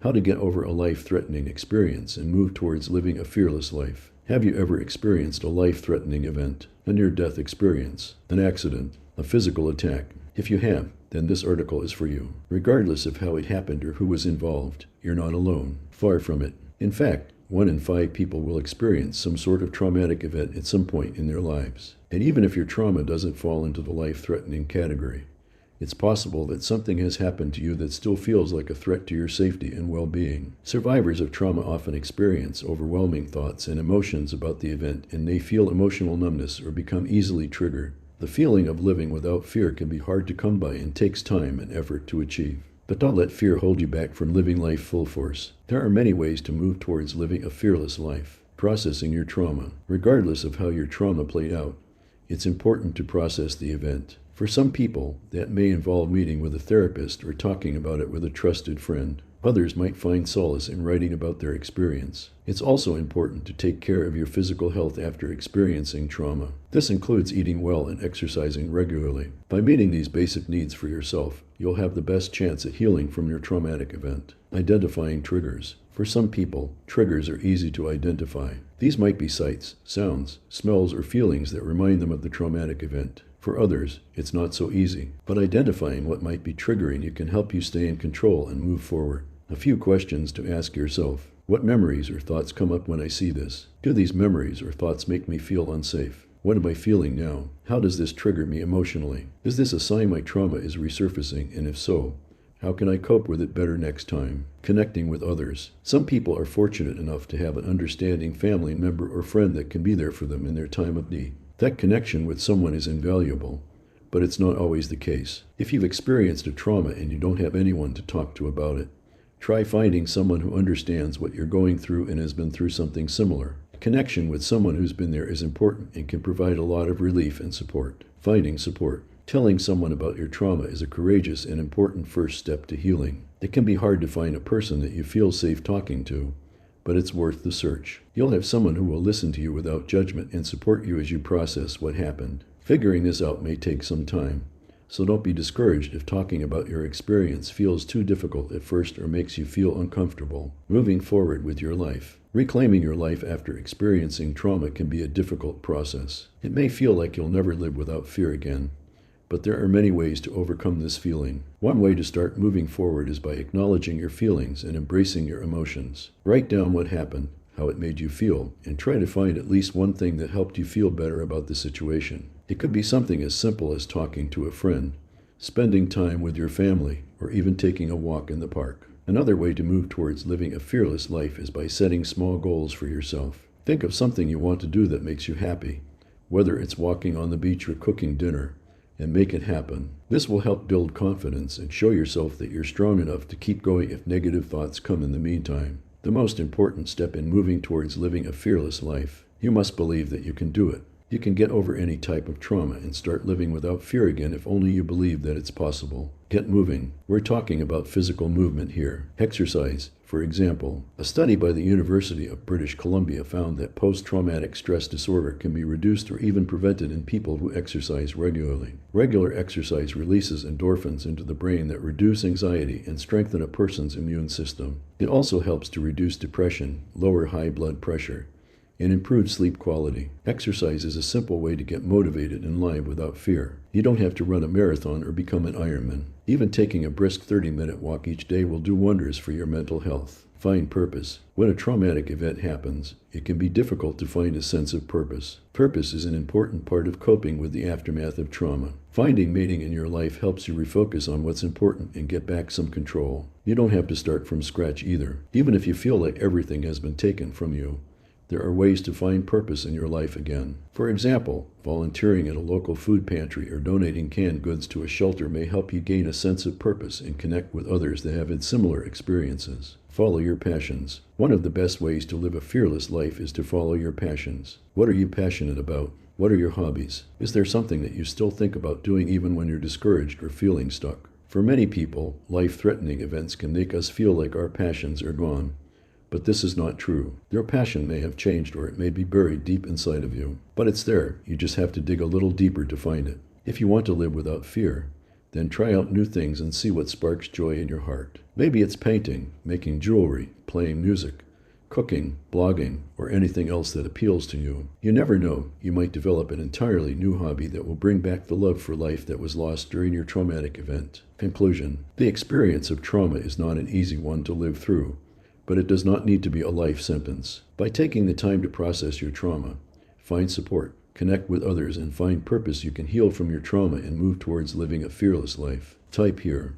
How to get over a life-threatening experience and move towards living a fearless life. Have you ever experienced a life-threatening event, a near-death experience, an accident, a physical attack? If you have, then this article is for you. Regardless of how it happened or who was involved, you're not alone. Far from it. In fact, 1 in 5 people will experience some sort of traumatic event at some point in their lives. And even if your trauma doesn't fall into the life-threatening category, it's possible that something has happened to you that still feels like a threat to your safety and well-being. Survivors of trauma often experience overwhelming thoughts and emotions about the event, and they feel emotional numbness or become easily triggered. The feeling of living without fear can be hard to come by and takes time and effort to achieve. But don't let fear hold you back from living life full force. There are many ways to move towards living a fearless life. Processing your trauma. Regardless of how your trauma played out, it's important to process the event. For some people, that may involve meeting with a therapist or talking about it with a trusted friend. Others might find solace in writing about their experience. It's also important to take care of your physical health after experiencing trauma. This includes eating well and exercising regularly. By meeting these basic needs for yourself, you'll have the best chance at healing from your traumatic event. Identifying triggers. For some people, triggers are easy to identify. These might be sights, sounds, smells, or feelings that remind them of the traumatic event. For others, it's not so easy, but identifying what might be triggering you can help you stay in control and move forward. A few questions to ask yourself. What memories or thoughts come up when I see this? Do these memories or thoughts make me feel unsafe? What am I feeling now? How does this trigger me emotionally? Is this a sign my trauma is resurfacing, and if so, how can I cope with it better next time? Connecting with others. Some people are fortunate enough to have an understanding family member or friend that can be there for them in their time of need. That connection with someone is invaluable, but it's not always the case. If you've experienced a trauma and you don't have anyone to talk to about it, try finding someone who understands what you're going through and has been through something similar. Connection with someone who's been there is important and can provide a lot of relief and support. Finding support. Telling someone about your trauma is a courageous and important first step to healing. It can be hard to find a person that you feel safe talking to, but it's worth the search. You'll have someone who will listen to you without judgment and support you as you process what happened. Figuring this out may take some time, so don't be discouraged if talking about your experience feels too difficult at first or makes you feel uncomfortable. Moving forward with your life. Reclaiming your life after experiencing trauma can be a difficult process. It may feel like you'll never live without fear again, but there are many ways to overcome this feeling. One way to start moving forward is by acknowledging your feelings and embracing your emotions. Write down what happened, how it made you feel, and try to find at least one thing that helped you feel better about the situation. It could be something as simple as talking to a friend, spending time with your family, or even taking a walk in the park. Another way to move towards living a fearless life is by setting small goals for yourself. Think of something you want to do that makes you happy, whether it's walking on the beach or cooking dinner, and make it happen. This will help build confidence and show yourself that you're strong enough to keep going if negative thoughts come in the meantime. The most important step in moving towards living a fearless life. You must believe that you can do it. You can get over any type of trauma and start living without fear again if only you believe that it's possible. Get moving. We're talking about physical movement here. Exercise. For example, a study by the University of British Columbia found that post-traumatic stress disorder can be reduced or even prevented in people who exercise regularly. Regular exercise releases endorphins into the brain that reduce anxiety and strengthen a person's immune system. It also helps to reduce depression, lower high blood pressure, and improve sleep quality. Exercise is a simple way to get motivated and live without fear. You don't have to run a marathon or become an Ironman. Even taking a brisk 30-minute walk each day will do wonders for your mental health. Find purpose. When a traumatic event happens, it can be difficult to find a sense of purpose. Purpose is an important part of coping with the aftermath of trauma. Finding meaning in your life helps you refocus on what's important and get back some control. You don't have to start from scratch either. Even if you feel like everything has been taken from you, there are ways to find purpose in your life again. For example, volunteering at a local food pantry or donating canned goods to a shelter may help you gain a sense of purpose and connect with others that have had similar experiences. Follow your passions. One of the best ways to live a fearless life is to follow your passions. What are you passionate about? What are your hobbies? Is there something that you still think about doing even when you're discouraged or feeling stuck? For many people, life-threatening events can make us feel like our passions are gone. But this is not true. Your passion may have changed or it may be buried deep inside of you. But it's there. You just have to dig a little deeper to find it. If you want to live without fear, Then try out new things and see what sparks joy in your heart. Maybe it's painting, making jewelry, playing music, cooking, blogging, or anything else that appeals to you. You never know, you might develop an entirely new hobby that will bring back the love for life that was lost during your traumatic event. Conclusion: the experience of trauma is not an easy one to live through, but it does not need to be a life sentence. By taking the time to process your trauma, find support, connect with others, and find purpose, you can heal from your trauma and move towards living a fearless life. Type here.